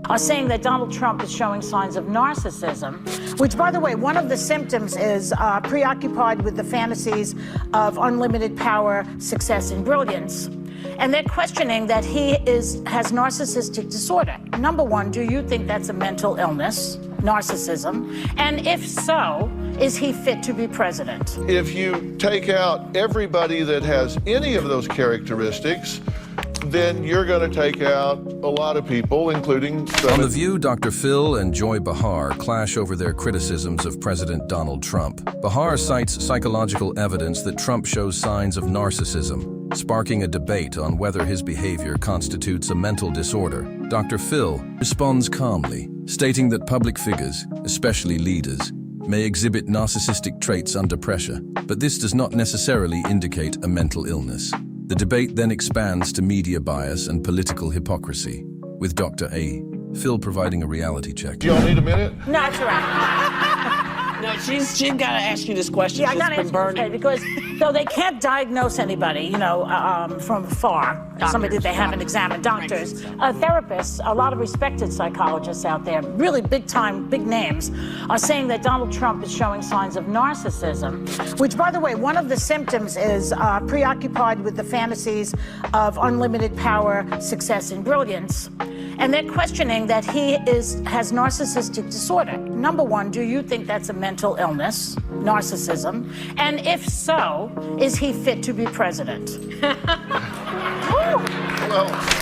are saying that Donald Trump is showing signs of narcissism, which, by the way, one of the symptoms is preoccupied with the fantasies of unlimited power, success, and brilliance. And they're questioning that he has narcissistic disorder. Number one, do you think that's a mental illness, narcissism? And if so, is he fit to be president? If you take out everybody that has any of those characteristics, then you're going to take out a lot of people, including some... On The View, Dr. Phil and Joy Behar clash over their criticisms of President Donald Trump. Behar cites psychological evidence that Trump shows signs of narcissism, sparking a debate on whether his behavior constitutes a mental disorder. Dr. Phil responds calmly, stating that public figures, especially leaders, may exhibit narcissistic traits under pressure, but this does not necessarily indicate a mental illness. The debate then expands to media bias and political hypocrisy, with Dr. Phil providing a reality check. Do y'all need a minute? No, it's all right. No, she's got to ask you this question. Yeah, I got to ask you, because though they can't diagnose anybody, from afar, somebody that they haven't examined, doctors, therapists, a lot of respected psychologists out there, really big-time, big names, are saying that Donald Trump is showing signs of narcissism, which, by the way, one of the symptoms is preoccupied with the fantasies of unlimited power, success, and brilliance. And they're questioning that he has narcissistic disorder. Number one, do you think that's a mental illness, narcissism? And if so, is he fit to be president?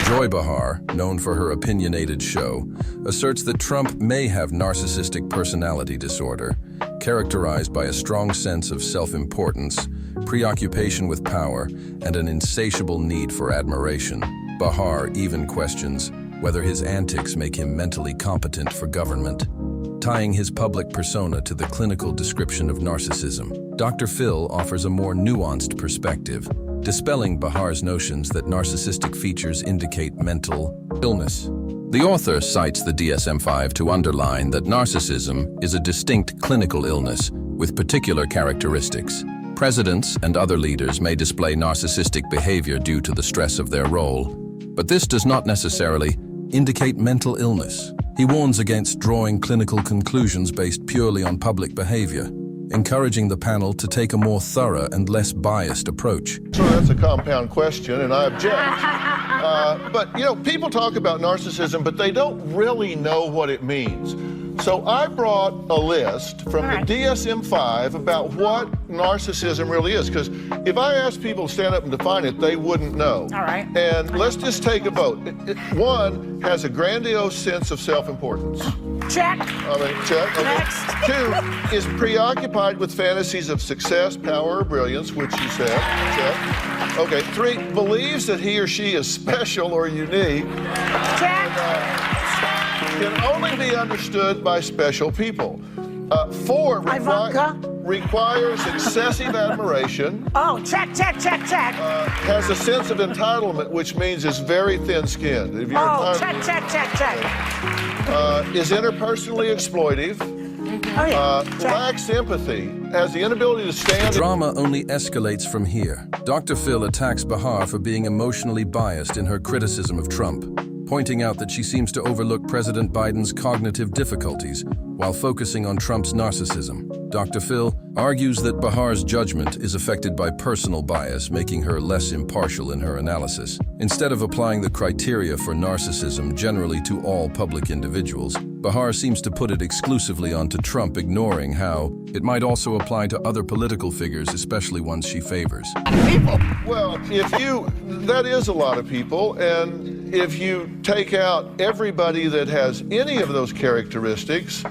Joy Behar, known for her opinionated show, asserts that Trump may have narcissistic personality disorder, characterized by a strong sense of self-importance, preoccupation with power, and an insatiable need for admiration. Behar even questions whether his antics make him mentally competent for government, tying his public persona to the clinical description of narcissism. Dr. Phil offers a more nuanced perspective, dispelling Behar's notions that narcissistic features indicate mental illness. The author cites the DSM-5 to underline that narcissism is a distinct clinical illness with particular characteristics. Presidents and other leaders may display narcissistic behavior due to the stress of their role, but this does not necessarily indicate mental illness. He warns against drawing clinical conclusions based purely on public behavior, encouraging the panel to take a more thorough and less biased approach. So that's a compound question, and I object. But, people talk about narcissism, but they don't really know what it means. So I brought a list from the DSM-5 about what narcissism really is, because if I asked people to stand up and define it, they wouldn't know. All right. And let's just take a vote. One, has a grandiose sense of self-importance. Check. Check. Okay. Next. 2, is preoccupied with fantasies of success, power, or brilliance, which you said. Check. Okay. 3, believes that he or she is special or unique. Check. Can only be understood by special people. 4, requires excessive admiration. Oh, check. Has a sense of entitlement, which means is very thin-skinned. Check. Is interpersonally exploitive. Lacks empathy. Has the inability to stand... The drama only escalates from here. Dr. Phil attacks Behar for being emotionally biased in her criticism of Trump, pointing out that she seems to overlook President Biden's cognitive difficulties while focusing on Trump's narcissism. Dr. Phil argues that Behar's judgment is affected by personal bias, making her less impartial in her analysis. Instead of applying the criteria for narcissism generally to all public individuals, Behar seems to put it exclusively onto Trump, ignoring how it might also apply to other political figures, especially ones she favors. Well, that is a lot of people, and if you take out everybody that has any of those characteristics,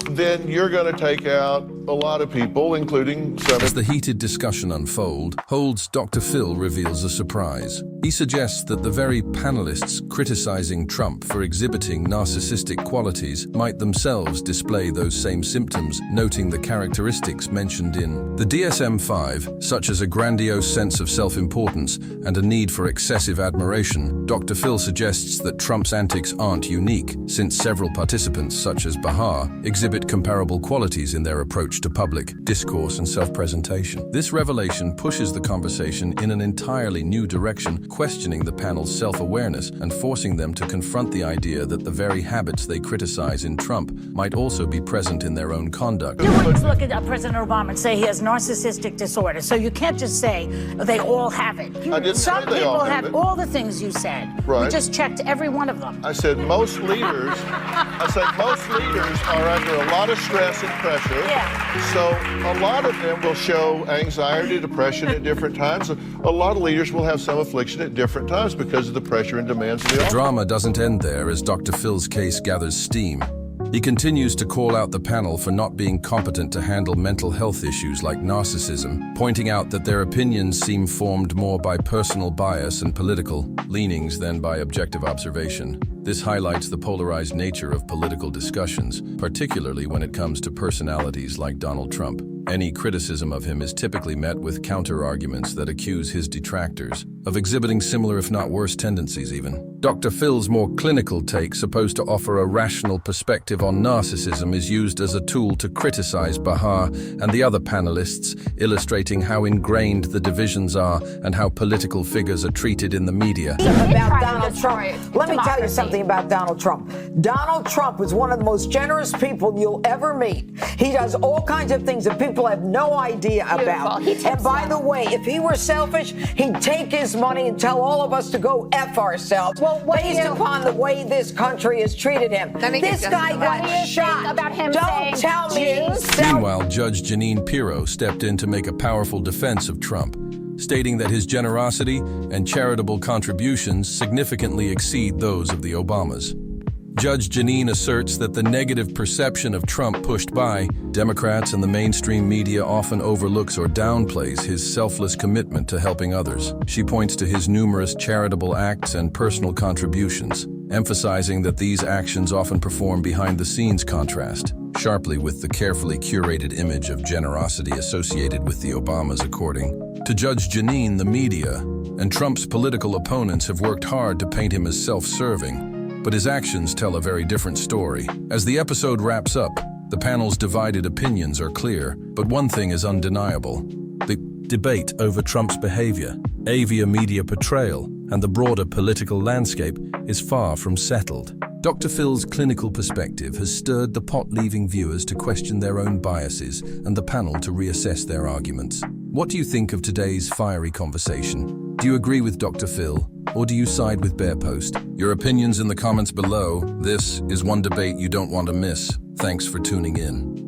then you're going to take out a lot of people, including some... As the heated discussion unfolds, Dr. Phil reveals a surprise. He suggests that the very panelists criticizing Trump for exhibiting narcissistic qualities might themselves display those same symptoms, noting the characteristics mentioned in the DSM-5, such as a grandiose sense of self-importance and a need for excessive admiration. Dr. Phil suggests that Trump's antics aren't unique, since several participants, such as Behar, exhibit comparable qualities in their approach approach to public discourse and self-presentation. This revelation pushes the conversation in an entirely new direction, questioning the panel's self-awareness and forcing them to confront the idea that the very habits they criticize in Trump might also be present in their own conduct. You wouldn't look at President Obama and say he has narcissistic disorder, so you can't just say they all have it. I didn't Some say they people all have have it. all the things you said. Right. We just checked every one of them. I said most leaders are under a lot of stress and pressure. Yeah. So a lot of them will show anxiety, depression at different times. A lot of leaders will have some affliction at different times because of the pressure and demands of the office. Drama doesn't end there as Dr. Phil's case gathers steam. He continues to call out the panel for not being competent to handle mental health issues like narcissism, pointing out that their opinions seem formed more by personal bias and political leanings than by objective observation. This highlights the polarized nature of political discussions, particularly when it comes to personalities like Donald Trump. Any criticism of him is typically met with counter-arguments that accuse his detractors of exhibiting similar, if not worse, tendencies even. Dr. Phil's more clinical take, supposed to offer a rational perspective on narcissism, is used as a tool to criticize Behar and the other panelists, illustrating how ingrained the divisions are and how political figures are treated in the media. About Donald Trump. Let me tell you something about Donald Trump. Donald Trump is one of the most generous people you'll ever meet. He does all kinds of things that people have no idea about. And by the way, if he were selfish, he'd take his money and tell all of us to go F ourselves. Well, based upon the way this country has treated him. This guy got shot. About him Don't tell me. Meanwhile, Judge Jeanine Pirro stepped in to make a powerful defense of Trump, stating that his generosity and charitable contributions significantly exceed those of the Obamas. Judge Jeanine asserts that the negative perception of Trump pushed by Democrats and the mainstream media often overlooks or downplays his selfless commitment to helping others. She points to his numerous charitable acts and personal contributions, emphasizing that these actions often perform behind-the-scenes contrast sharply with the carefully curated image of generosity associated with the Obamas. According to Judge Jeanine, the media and Trump's political opponents have worked hard to paint him as self-serving, but his actions tell a very different story. As the episode wraps up, the panel's divided opinions are clear, but one thing is undeniable. The debate over Trump's behavior, AV media portrayal, and the broader political landscape is far from settled. Dr. Phil's clinical perspective has stirred the pot, leaving viewers to question their own biases and the panel to reassess their arguments. What do you think of today's fiery conversation? Do you agree with Dr. Phil, or do you side with Bear Post? Your opinions in the comments below. This is one debate you don't want to miss. Thanks for tuning in.